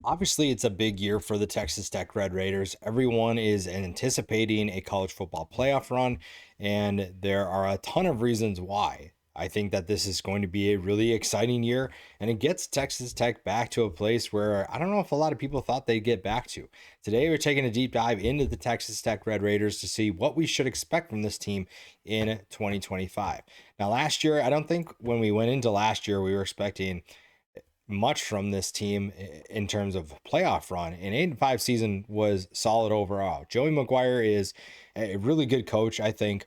Obviously, it's a big year for the Texas Tech Red Raiders. Everyone is anticipating a college football playoff run, and there are a ton of reasons why. I think that this is going to be a really exciting year, and it gets Texas Tech back to a place where I don't know if a lot of people thought they'd get back to. Today, we're taking a deep dive into the Texas Tech Red Raiders to see what we should expect from this team in 2025. Now, last year, I don't think when we went into last year, we were expecting much from this team in terms of playoff run. An 8-5 season was solid overall. Joey McGuire is a really good coach, I think,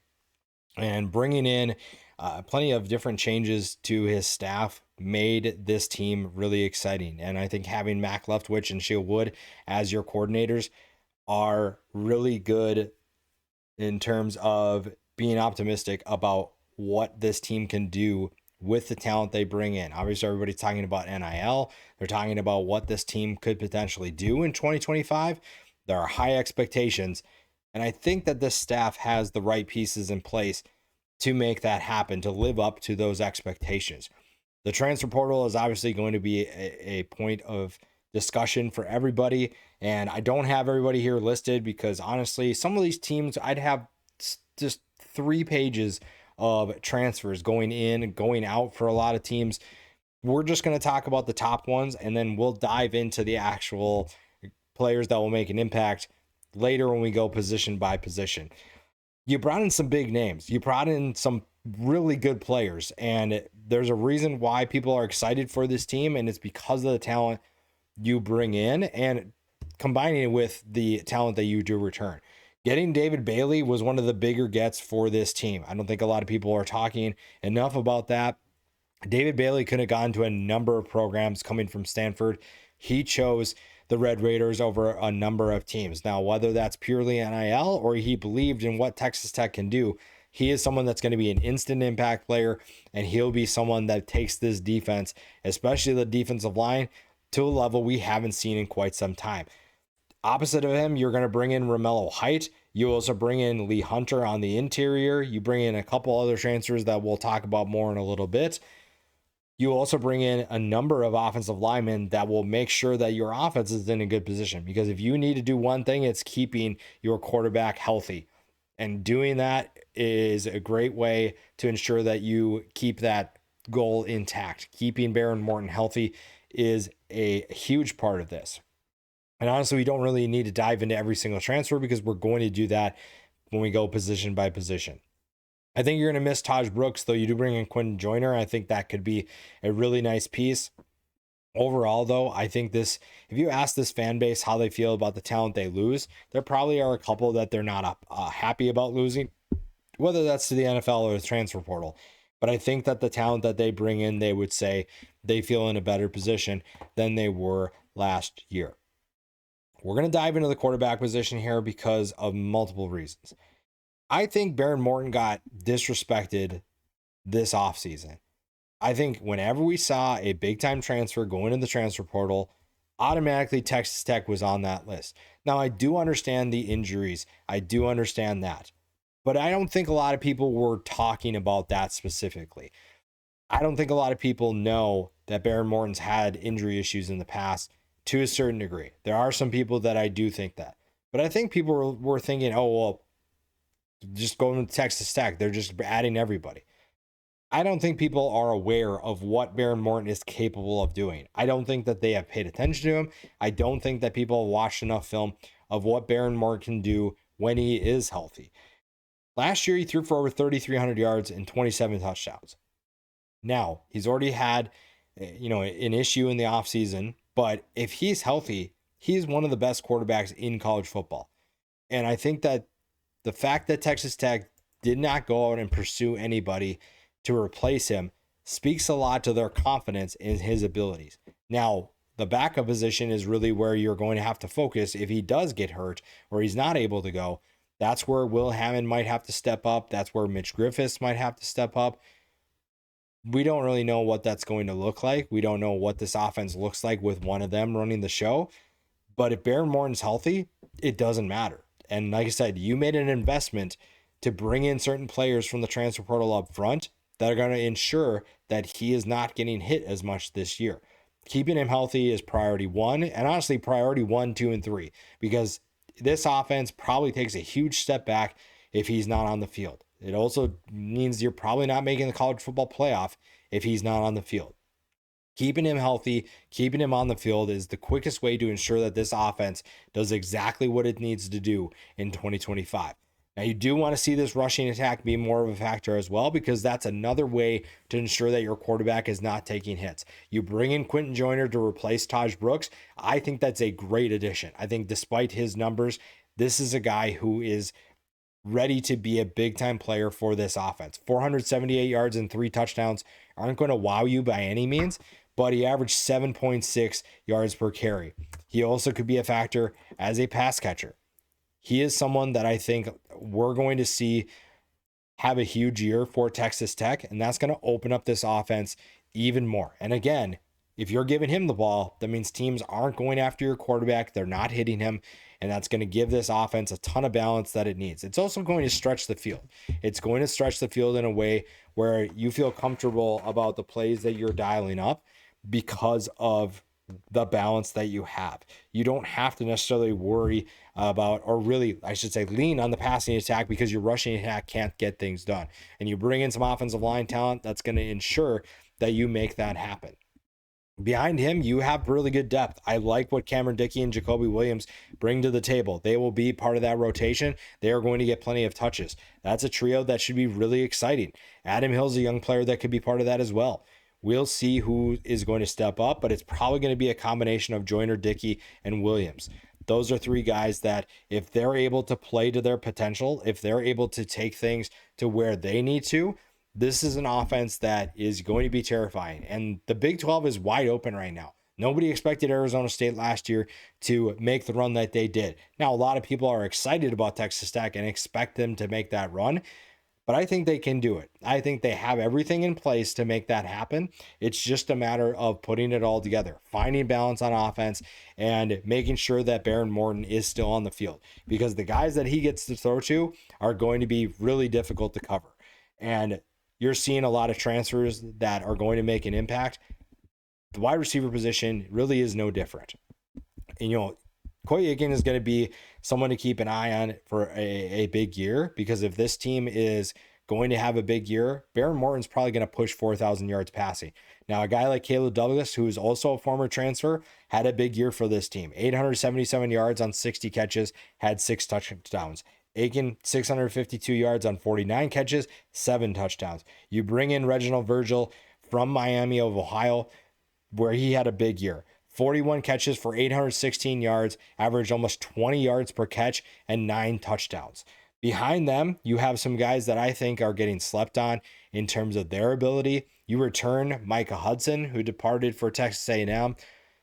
and bringing in plenty of different changes to his staff made this team really exciting. And I think having Mac Leftwich and Shield Wood as your coordinators are really good in terms of being optimistic about what this team can do with the talent they bring in. Obviously, everybody's talking about NIL. They're talking about what this team could potentially do in 2025. There are high expectations. And I think that this staff has the right pieces in place to make that happen, to live up to those expectations. The transfer portal is obviously going to be a point of discussion for everybody. And I don't have everybody here listed because honestly, some of these teams, I'd have just 3 pages of transfers going in and going out for a lot of teams. We're just going to talk about the top ones, and then we'll dive into the actual players that will make an impact later when we go position by position. You brought in some big names. You brought in some really good players, and there's a reason why people are excited for this team, and it's because of the talent you bring in and combining it with the talent that you do return. Getting David Bailey was one of the bigger gets for this team. I don't think a lot of people are talking enough about that. David Bailey could have gone to a number of programs coming from Stanford. He chose the Red Raiders over a number of teams. Now, whether that's purely NIL or he believed in what Texas Tech can do, he is someone that's going to be an instant impact player, and he'll be someone that takes this defense, especially the defensive line, to a level we haven't seen in quite some time. Opposite of him, you're going to bring in Romello Height. You also bring in Lee Hunter on the interior. You bring in a couple other transfers that we'll talk about more in a little bit. You also bring in a number of offensive linemen that will make sure that your offense is in a good position. Because if you need to do one thing, it's keeping your quarterback healthy. And doing that is a great way to ensure that you keep that goal intact. Keeping Behren Morton healthy is a huge part of this. And honestly, we don't really need to dive into every single transfer because we're going to do that when we go position by position. I think you're going to miss Taj Brooks, though you do bring in Quinton Joyner. I think that could be a really nice piece. Overall, though, I think this, if you ask this fan base how they feel about the talent they lose, there probably are a couple that they're not happy about losing, whether that's to the NFL or the transfer portal. But I think that the talent that they bring in, they would say they feel in a better position than they were last year. We're going to dive into the quarterback position here because of multiple reasons. I think Behren Morton got disrespected this offseason. I think whenever we saw a big-time transfer go into the transfer portal, automatically Texas Tech was on that list. Now, I do understand the injuries. I do understand that. But I don't think a lot of people were talking about that specifically. I don't think a lot of people know that Behren Morton's had injury issues in the past to a certain degree. There are some people that I do think that. But I think people were thinking, oh, well, just going to Texas Tech. They're just adding everybody. I don't think people are aware of what Behren Morton is capable of doing. I don't think that they have paid attention to him. I don't think that people have watched enough film of what Behren Morton can do when he is healthy. Last year, he threw for over 3,300 yards and 27 touchdowns. Now, he's already had, an issue in the offseason, but if he's healthy, he's one of the best quarterbacks in college football. And I think that the fact that Texas Tech did not go out and pursue anybody to replace him speaks a lot to their confidence in his abilities. Now, the backup position is really where you're going to have to focus if he does get hurt or he's not able to go. That's where Will Hammond might have to step up. That's where Mitch Griffiths might have to step up. We don't really know what that's going to look like. We don't know what this offense looks like with one of them running the show. But if Behren Morton's healthy, it doesn't matter. And like I said, you made an investment to bring in certain players from the transfer portal up front that are going to ensure that he is not getting hit as much this year. keeping him healthy is priority one, and honestly, priority 1, 2, and 3, because this offense probably takes a huge step back if he's not on the field. It also means you're probably not making the college football playoff if he's not on the field. Keeping him healthy, keeping him on the field is the quickest way to ensure that this offense does exactly what it needs to do in 2025. Now, you do want to see this rushing attack be more of a factor as well, because that's another way to ensure that your quarterback is not taking hits. You bring in Quentin Joyner to replace Taj Brooks. I think that's a great addition. I think despite his numbers, this is a guy who is ready to be a big time player for this offense. 478 yards and 3 touchdowns aren't going to wow you by any means, but he averaged 7.6 yards per carry. He also could be a factor as a pass catcher. He is someone that I think we're going to see have a huge year for Texas Tech, and that's going to open up this offense even more. And again, if you're giving him the ball, that means teams aren't going after your quarterback. They're not hitting him, and that's going to give this offense a ton of balance that it needs. It's also going to stretch the field. It's going to stretch the field in a way where you feel comfortable about the plays that you're dialing up because of the balance that you have. You don't have to necessarily worry about, or really, I should say, lean on the passing attack, because your rushing attack can't get things done. And you bring in some offensive line talent that's going to ensure that you make that happen. Behind him, you have really good depth. I like what Cameron Dickey and Jacoby Williams bring to the table. They will be part of that rotation. They are going to get plenty of touches. That's a trio that should be really exciting. Adam Hill's a young player that could be part of that as well. We'll see who is going to step up, but it's probably going to be a combination of Joyner, Dickey, and Williams. Those are 3 guys that, if they're able to play to their potential, if they're able to take things to where they need to, this is an offense that is going to be terrifying. And the Big 12 is wide open right now. Nobody expected Arizona State last year to make the run that they did. Now, a lot of people are excited about Texas Tech and expect them to make that run, but I think they can do it. I think they have everything in place to make that happen. It's just a matter of putting it all together, finding balance on offense, and making sure that Behren Morton is still on the field, because the guys that he gets to throw to are going to be really difficult to cover. And you're seeing a lot of transfers that are going to make an impact. The wide receiver position really is no different. And, Coy Eakin is going to be someone to keep an eye on for a big year, because if this team is going to have a big year, Behren Morton's probably going to push 4,000 yards passing. Now, a guy like Caleb Douglas, who is also a former transfer, had a big year for this team. 877 yards on 60 catches, had 6 touchdowns. Eakin, 652 yards on 49 catches, 7 touchdowns. You bring in Reginald Virgil from Miami of Ohio, where he had a big year. 41 catches for 816 yards, averaged almost 20 yards per catch, and 9 touchdowns. Behind them, you have some guys that I think are getting slept on in terms of their ability. You return Micah Hudson, who departed for Texas A&M.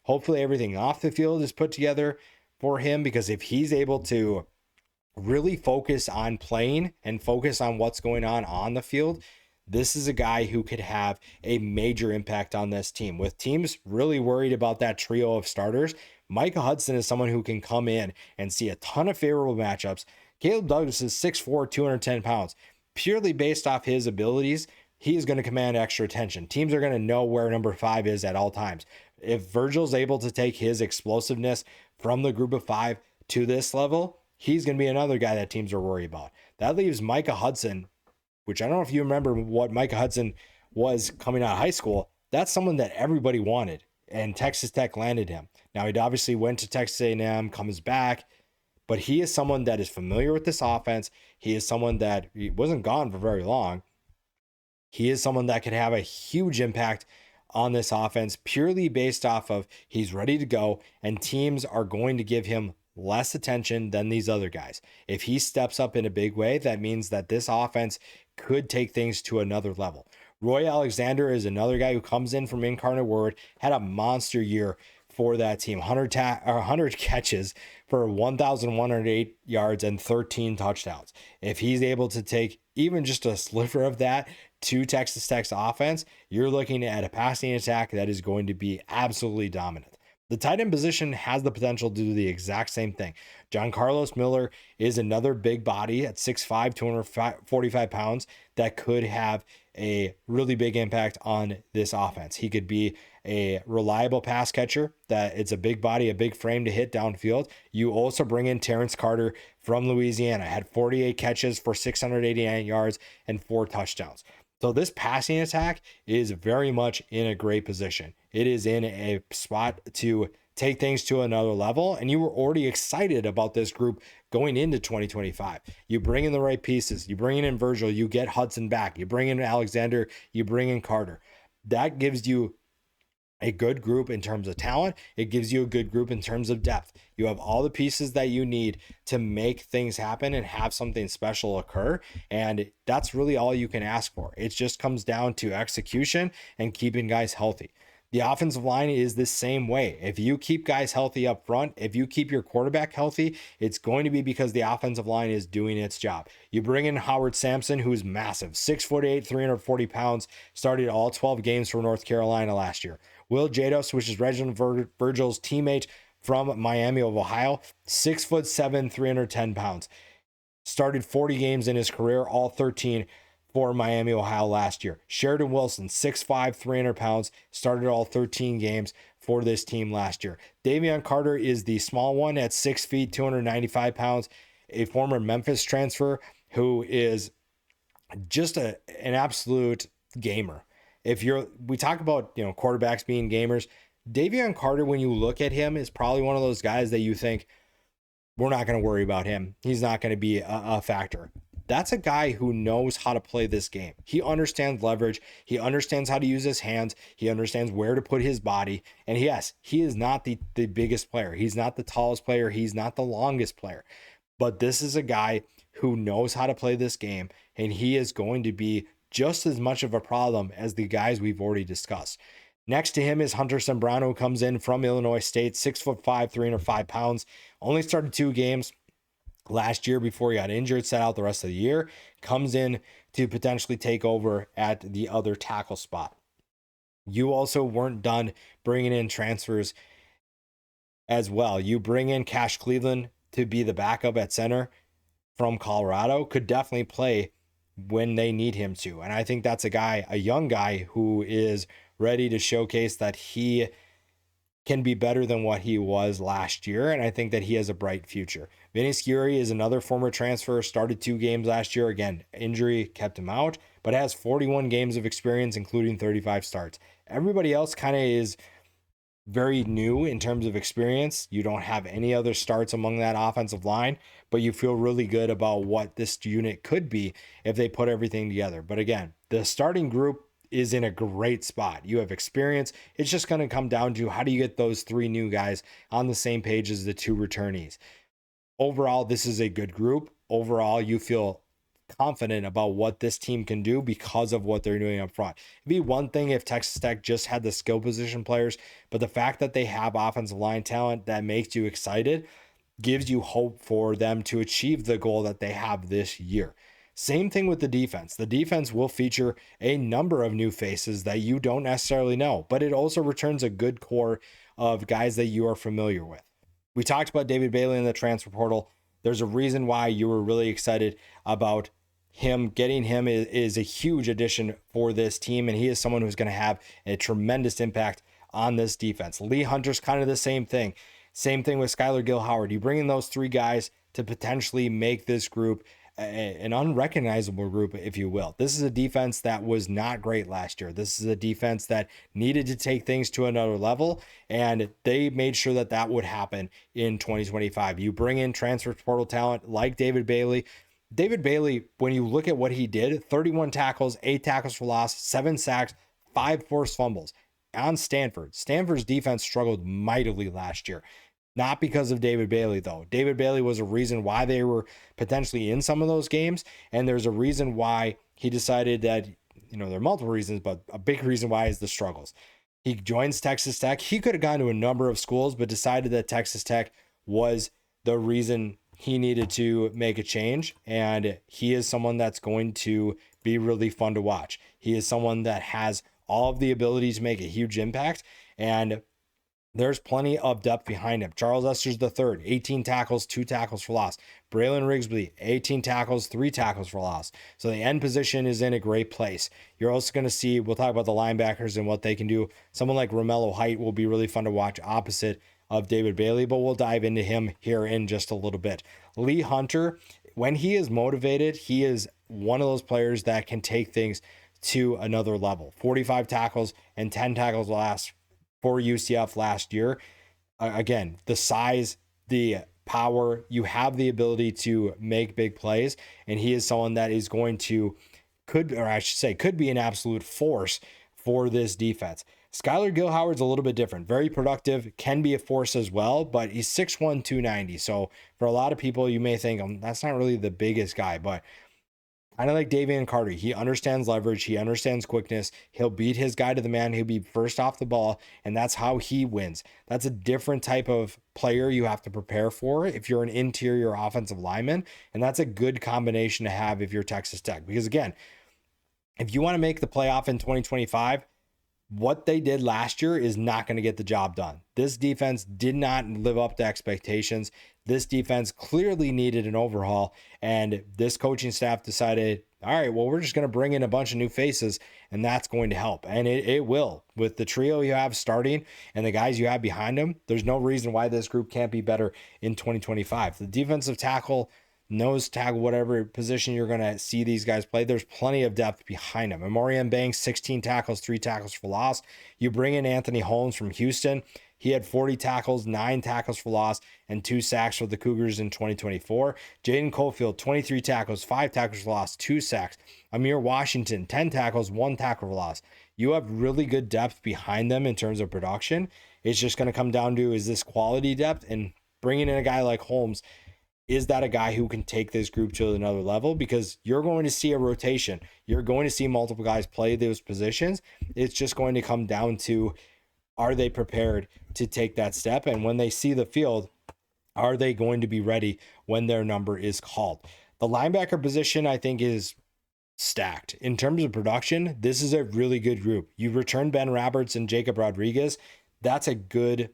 Hopefully everything off the field is put together for him, because if he's able to really focus on playing and focus on what's going on the field, this is a guy who could have a major impact on this team. With teams really worried about that trio of starters, Micah Hudson is someone who can come in and see a ton of favorable matchups. Caleb Douglas is 6'4", 210 pounds. Purely based off his abilities, he is going to command extra attention. Teams are going to know where number 5 is at all times. If Virgil's able to take his explosiveness from the group of 5 to this level, he's going to be another guy that teams are worried about. That leaves Micah Hudson, which I don't know if you remember what Micah Hudson was coming out of high school. That's someone that everybody wanted, and Texas Tech landed him. Now, he obviously went to Texas A&M, comes back, but he is someone that is familiar with this offense. He is someone that he wasn't gone for very long. He is someone that could have a huge impact on this offense, purely based off of he's ready to go, and teams are going to give him less attention than these other guys. If he steps up in a big way, that means that this offense could take things to another level. Roy Alexander is another guy who comes in from Incarnate Word, had a monster year for that team. 100 catches for 1,108 yards and 13 touchdowns. If he's able to take even just a sliver of that to Texas Tech's offense, you're looking at a passing attack that is going to be absolutely dominant. The tight end position has the potential to do the exact same thing. John Carlos Miller is another big body at 6'5", 245 pounds that could have a really big impact on this offense. He could be a reliable pass catcher, that it's a big body, a big frame to hit downfield. You also bring in Terrence Carter from Louisiana, had 48 catches for 689 yards and 4 touchdowns. So this passing attack is very much in a great position. It is in a spot to take things to another level, and you were already excited about this group going into 2025. You bring in the right pieces, you bring in Virgil, you get Hudson back, you bring in Alexander, you bring in Carter. That gives you a good group in terms of talent. It gives you a good group in terms of depth. You have all the pieces that you need to make things happen and have something special occur. And that's really all you can ask for. It just comes down to execution and keeping guys healthy. The offensive line is the same way. If you keep guys healthy up front, if you keep your quarterback healthy, it's going to be because the offensive line is doing its job. You bring in Howard Sampson, who's massive, 6'8", 340 pounds, started all 12 games for North Carolina last year. Will Jados, which is Reginald Virgil's teammate from Miami of Ohio, 6'7", 310 pounds. Started 40 games in his career, all 13 for Miami, Ohio last year. Sheridan Wilson, 6'5", 300 pounds, started all 13 games for this team last year. Davion Carter is the small one at 6 feet, 295 pounds, a former Memphis transfer who is just an absolute gamer. We talk about, quarterbacks being gamers. Davion Carter, when you look at him, is probably one of those guys that you think, we're not going to worry about him. He's not going to be a factor. That's a guy who knows how to play this game. He understands leverage. He understands how to use his hands. He understands where to put his body. And yes, he is not the biggest player. He's not the tallest player. He's not the longest player. But this is a guy who knows how to play this game, and he is going to be just as much of a problem as the guys we've already discussed. Next to him is Hunter Sembrano, who comes in from Illinois State, 6'5", 305 pounds, only started 2 games last year before he got injured, sat out the rest of the year, comes in to potentially take over at the other tackle spot. You also weren't done bringing in transfers as well. You bring in Cash Cleveland to be the backup at center from Colorado, could definitely play when they need him to. And I think that's a young guy who is ready to showcase that he can be better than what he was last year. And I think that he has a bright future. Vinny Scuri is another former transfer, started 2 games last year. Again, injury kept him out, but has 41 games of experience, including 35 starts. Everybody else kind of is very new in terms of experience. You don't have any other starts among that offensive line, but you feel really good about what this unit could be if they put everything together. But again, the starting group is in a great spot. You have experience. It's just going to come down to how do you get those 3 new guys on the same page as the 2 returnees. Overall, this is a good group. Overall, you feel confident about what this team can do because of what they're doing up front. It'd be one thing if Texas Tech just had the skill position players, but the fact that they have offensive line talent that makes you excited gives you hope for them to achieve the goal that they have this year. Same thing with the defense. The defense will feature a number of new faces that you don't necessarily know, but it also returns a good core of guys that you are familiar with. We talked about David Bailey in the transfer portal. There's a reason why you were really excited about him. Getting him is a huge addition for this team, and he is someone who's going to have a tremendous impact on this defense. Lee Hunter's kind of the same thing. Same thing with Skylar Gill-Howard. You bring in those 3 guys to potentially make this group an unrecognizable group, if you will. This is a defense that was not great last year. This is a defense that needed to take things to another level, and they made sure that that would happen in 2025. You bring in transfer portal talent like David Bailey. David Bailey, when you look at what he did, 31 tackles, 8 tackles for loss, 7 sacks, 5 forced fumbles on Stanford. Stanford's defense struggled mightily last year. Not because of David Bailey, though. David Bailey was a reason why they were potentially in some of those games, and there's a reason why he decided that, there are multiple reasons, but a big reason why is the struggles. He joins Texas Tech. He could have gone to a number of schools, but decided that Texas Tech was the reason he needed to make a change, and he is someone that's going to be really fun to watch. He is someone that has all of the ability to make a huge impact, and there's plenty of depth behind him. Charles Esters III, 18 tackles, 2 tackles for loss. Braylon Rigsby, 18 tackles, 3 tackles for loss. So the end position is in a great place. You're also going to see, we'll talk about the linebackers and what they can do. Someone like Romello Height will be really fun to watch opposite of David Bailey, but we'll dive into him here in just a little bit. Lee Hunter, when he is motivated, he is one of those players that can take things to another level. 45 tackles and 10 tackles for UCF last year. Again, the size, the power, you have the ability to make big plays, and he is someone that is going to, could be an absolute force for this defense. Skylar Gilhoward's a little bit different, very productive, can be a force as well, but he's 6'1", 290. So for a lot of people, you may think that's not really the biggest guy, but kind of like Davian Carter, he understands leverage, he understands quickness, he'll beat his guy to the man, he'll be first off the ball, and that's how he wins. That's a different type of player you have to prepare for if you're an interior offensive lineman, and that's a good combination to have if you're Texas Tech. Because again, if you want to make the playoff in 2025, what they did last year is not going to get the job done. This defense did not live up to expectations. This defense clearly needed an overhaul, and this coaching staff decided, all right, well, we're just going to bring in a bunch of new faces, and that's going to help. And it will. With the trio you have starting and the guys you have behind them, there's no reason why this group can't be better in 2025. The defensive tackle, nose tackle, whatever position you're going to see these guys play, there's plenty of depth behind them. Amorian Banks, 16 tackles, 3 tackles for loss. You bring in Anthony Holmes from Houston. He had 40 tackles, 9 tackles for loss, and 2 sacks for the Cougars in 2024. Jaden Cofield, 23 tackles, 5 tackles for loss, 2 sacks. Amir Washington, 10 tackles, 1 tackle for loss. You have really good depth behind them in terms of production. It's just going to come down to, is this quality depth? And bringing in a guy like Holmes, is that a guy who can take this group to another level? Because you're going to see a rotation. You're going to see multiple guys play those positions. It's just going to come down to, are they prepared to take that step? And when they see the field, are they going to be ready when their number is called? The linebacker position, I think, is stacked. In terms of production, this is a really good group. You return Ben Roberts and Jacob Rodriguez. That's a good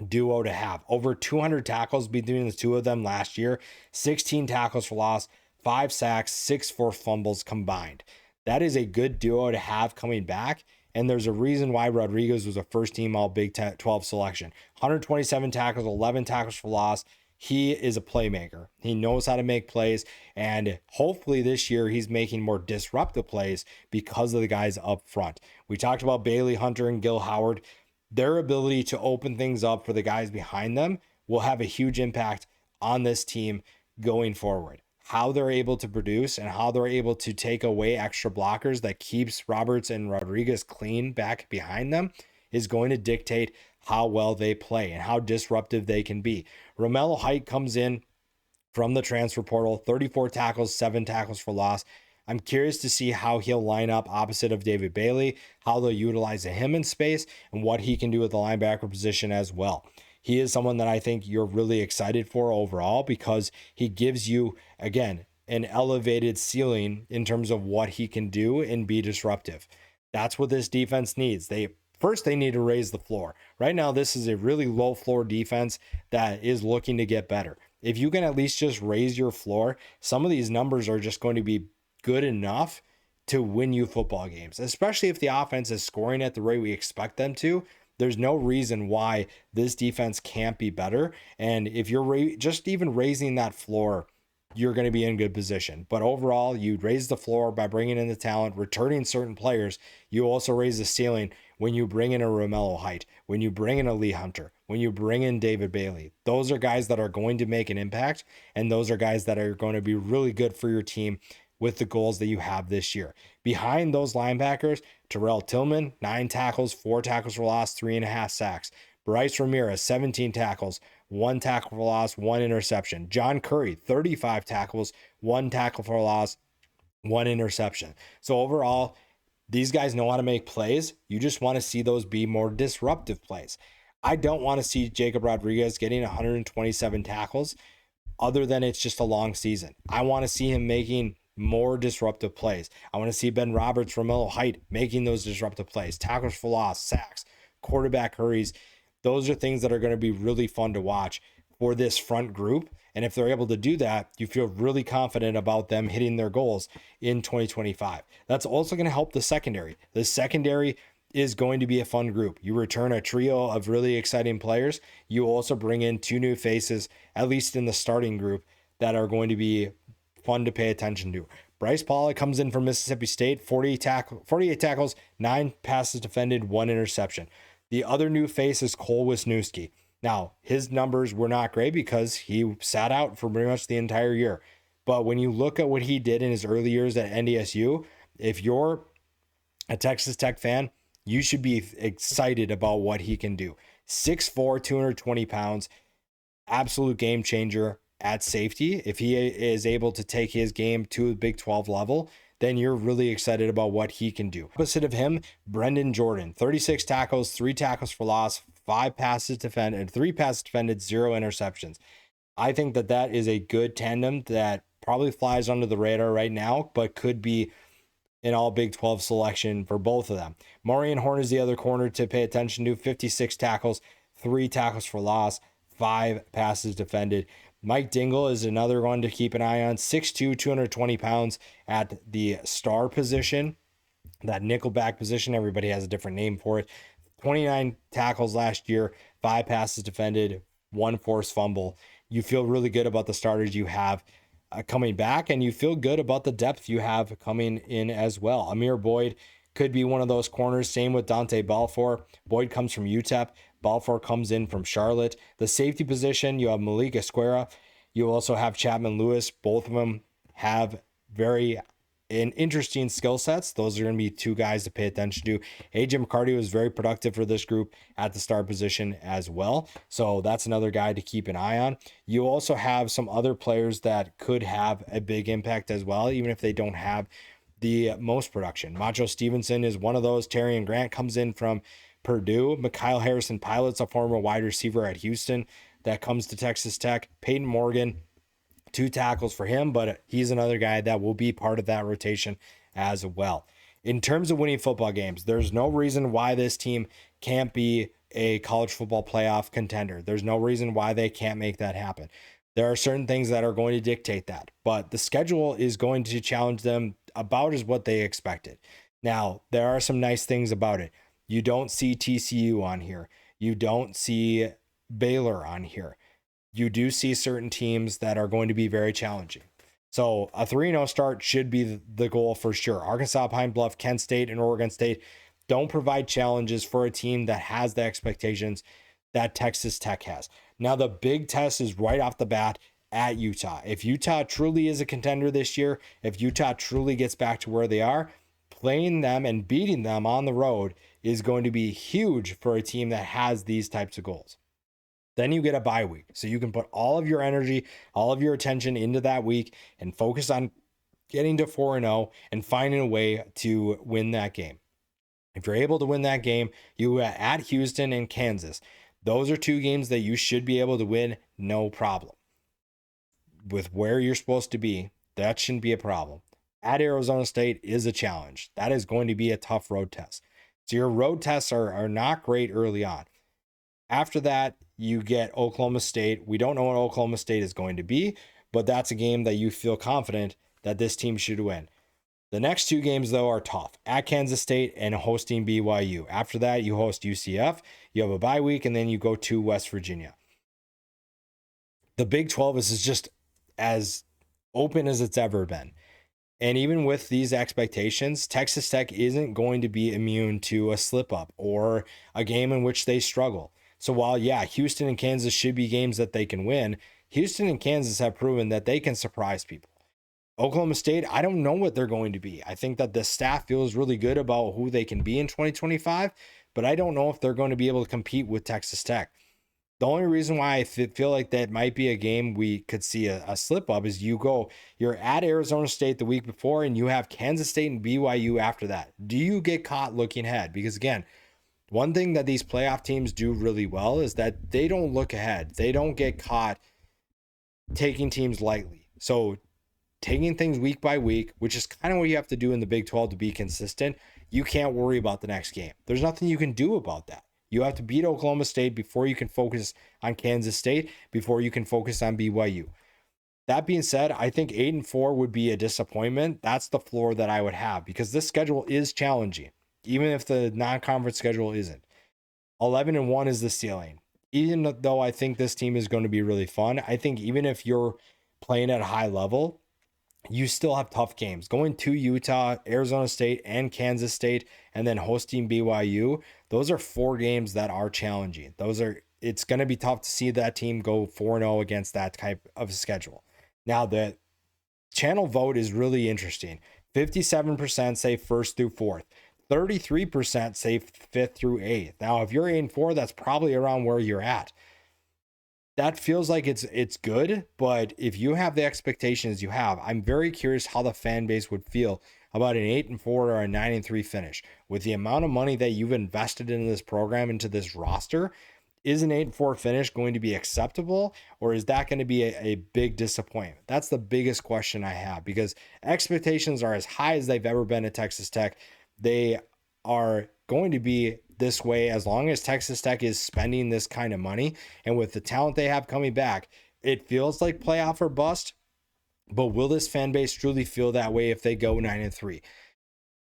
duo to have. Over 200 tackles between the two of them last year, 16 tackles for loss, 5 sacks, 6 forced fumbles combined. That is a good duo to have coming back, and there's a reason why Rodriguez was a first-team All Big 12 selection. 127 tackles, 11 tackles for loss. He is a playmaker. He knows how to make plays, and hopefully this year he's making more disruptive plays because of the guys up front. We talked about Bailey Hunter and Gil Howard. Their ability to open things up for the guys behind them will have a huge impact on this team going forward. How they're able to produce and how they're able to take away extra blockers that keeps Roberts and Rodriguez clean back behind them is going to dictate how well they play and how disruptive they can be. Romello Height comes in from the transfer portal, 34 tackles, 7 tackles for loss. I'm curious to see how he'll line up opposite of David Bailey, how they'll utilize him in space, and what he can do with the linebacker position as well. He is someone that I think you're really excited for overall because he gives you, again, an elevated ceiling in terms of what he can do and be disruptive. That's what this defense needs. They need to raise the floor. Right now, this is a really low floor defense that is looking to get better. If you can at least just raise your floor, some of these numbers are just going to be good enough to win you football games, especially if the offense is scoring at the rate we expect them to. There's no reason why this defense can't be better. And if you're just even raising that floor, you're going to be in good position. But overall, you raise the floor by bringing in the talent, returning certain players. You also raise the ceiling when you bring in a Romello Height, when you bring in a Lee Hunter, when you bring in David Bailey. Those are guys that are going to make an impact, and those are guys that are going to be really good for your team with the goals that you have this year. Behind those linebackers, Terrell Tillman, 9 tackles, 4 tackles for loss, 3.5 sacks. Bryce Ramirez, 17 tackles, 1 tackle for loss, 1 interception. John Curry, 35 tackles, 1 tackle for loss, 1 interception. So overall, these guys know how to make plays. You just want to see those be more disruptive plays. I don't want to see Jacob Rodriguez getting 127 tackles other than it's just a long season. I want to see him making more disruptive plays. I want to see Ben Roberts, Romello Height making those disruptive plays, tackles for loss, sacks, quarterback hurries, Those are things that are going to be really fun to watch for this front group. And if they're able to do that, you feel really confident about them hitting their goals in 2025. That's also going to help the secondary. The secondary is going to be a fun group. You return a trio of really exciting players. You also bring in 2 new faces, at least in the starting group, that are going to be fun to pay attention to. Bryce Pollock comes in from Mississippi State, 48 tackles, 9 passes defended, 1 interception. The other new face is Cole Wisniewski. Now, his numbers were not great because he sat out for pretty much the entire year. But when you look at what he did in his early years at NDSU, if you're a Texas Tech fan, you should be excited about what he can do. 6'4", 220 pounds, absolute game changer at safety. If he is able to take his game to a Big 12 level, then you're really excited about what he can do. Opposite of him, Brendan Jordan, 36 tackles, 3 tackles for loss, 5 passes defended, 3 passes defended, 0 interceptions. I think that is a good tandem that probably flies under the radar right now, but could be an all Big 12 selection for both of them. Maurian Horn is the other corner to pay attention to, 56 tackles, 3 tackles for loss, 5 passes defended. Mike Dingle is another one to keep an eye on, 6'2", 220 pounds at the star position, that nickelback position. Everybody has a different name for it. 29 tackles last year, 5 passes defended, 1 forced fumble. You feel really good about the starters you have coming back, and you feel good about the depth you have coming in as well. Amir Boyd could be one of those corners. Same with Dante Balfour. Boyd comes from UTEP. Balfour comes in from Charlotte. The safety position, you have Malik Esquera. You also have Chapman Lewis. Both of them have very interesting skill sets. Those are going to be 2 guys to pay attention to. AJ McCarty was very productive for this group at the star position as well. So that's another guy to keep an eye on. You also have some other players that could have a big impact as well, even if they don't have the most production. Macho Stevenson is one of those. Terrian Grant comes in from Purdue. Mikhail Harrison Pilot's a former wide receiver at Houston that comes to Texas Tech. Peyton Morgan, 2 tackles for him, but he's another guy that will be part of that rotation as well. In terms of winning football games, there's no reason why this team can't be a college football playoff contender. There's no reason why they can't make that happen. There are certain things that are going to dictate that, but the schedule is going to challenge them about as what they expected. Now, there are some nice things about it. You don't see TCU on here. You don't see Baylor on here. You do see certain teams that are going to be very challenging. So a 3-0 start should be the goal for sure. Arkansas, Pine Bluff, Kent State, and Oregon State don't provide challenges for a team that has the expectations that Texas Tech has. Now, the big test is right off the bat at Utah. If Utah truly is a contender this year, if Utah truly gets back to where they are, playing them and beating them on the road is going to be huge for a team that has these types of goals. Then you get a bye week. So you can put all of your energy, all of your attention into that week and focus on getting to 4-0 and finding a way to win that game. If you're able to win that game, you at Houston and Kansas. Those are 2 games that you should be able to win, no problem. With where you're supposed to be, that shouldn't be a problem. At Arizona State is a challenge. That is going to be a tough road test. So your road tests are not great early on. After that, you get Oklahoma State. We don't know what Oklahoma State is going to be, but that's a game that you feel confident that this team should win. The next 2 games, though, are tough. At Kansas State and hosting BYU. After that, you host UCF. You have a bye week, and then you go to West Virginia. The Big 12 is just as open as it's ever been. And even with these expectations, Texas Tech isn't going to be immune to a slip-up or a game in which they struggle. So while, yeah, Houston and Kansas should be games that they can win, Houston and Kansas have proven that they can surprise people. Oklahoma State, I don't know what they're going to be. I think that the staff feels really good about who they can be in 2025, but I don't know if they're going to be able to compete with Texas Tech. The only reason why I feel like that might be a game we could see a slip up is you're at Arizona State the week before and you have Kansas State and BYU after that. Do you get caught looking ahead? Because again, one thing that these playoff teams do really well is that they don't look ahead. They don't get caught taking teams lightly. So taking things week by week, which is kind of what you have to do in the Big 12 to be consistent, you can't worry about the next game. There's nothing you can do about that. You have to beat Oklahoma State before you can focus on Kansas State, before you can focus on BYU. That being said, I think 8-4 would be a disappointment. That's the floor that I would have because this schedule is challenging, even if the non-conference schedule isn't. 11-1 is the ceiling. Even though I think this team is going to be really fun, I think even if you're playing at a high level, you still have tough games. Going to Utah, Arizona State, and Kansas State, and then hosting BYU, those are 4 games that are challenging. It's going to be tough to see that team go 4-0 against that type of schedule. Now, the channel vote is really interesting. 57% say 1st through 4th. 33% say 5th through 8th. Now, if you're 8-4, that's probably around where you're at. That feels like it's good, but if you have the expectations you have, I'm very curious how the fan base would feel about an 8-4 or a 9-3 finish. With the amount of money that you've invested in this program, into this roster, is an 8-4 finish going to be acceptable, or is that going to be a big disappointment? That's the biggest question I have, because expectations are as high as they've ever been at Texas Tech. They are going to be this way as long as Texas Tech is spending this kind of money. And with the talent they have coming back, it feels like playoff or bust. But will this fan base truly feel that way if they go 9-3?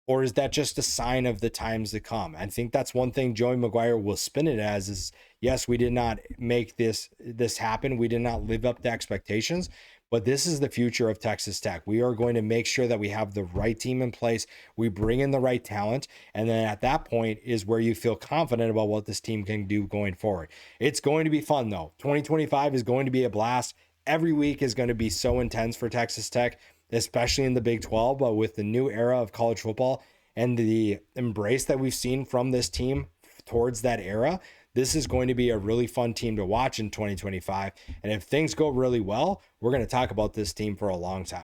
Or is that just a sign of the times to come? I think that's one thing Joey McGuire will spin it as is, yes, we did not make this happen. We did not live up to expectations, but this is the future of Texas Tech. We are going to make sure that we have the right team in place. We bring in the right talent. And then at that point is where you feel confident about what this team can do going forward. It's going to be fun though. 2025 is going to be a blast. Every week is going to be so intense for Texas Tech, especially in the Big 12, but with the new era of college football and the embrace that we've seen from this team towards that era, this is going to be a really fun team to watch in 2025. And if things go really well, we're going to talk about this team for a long time.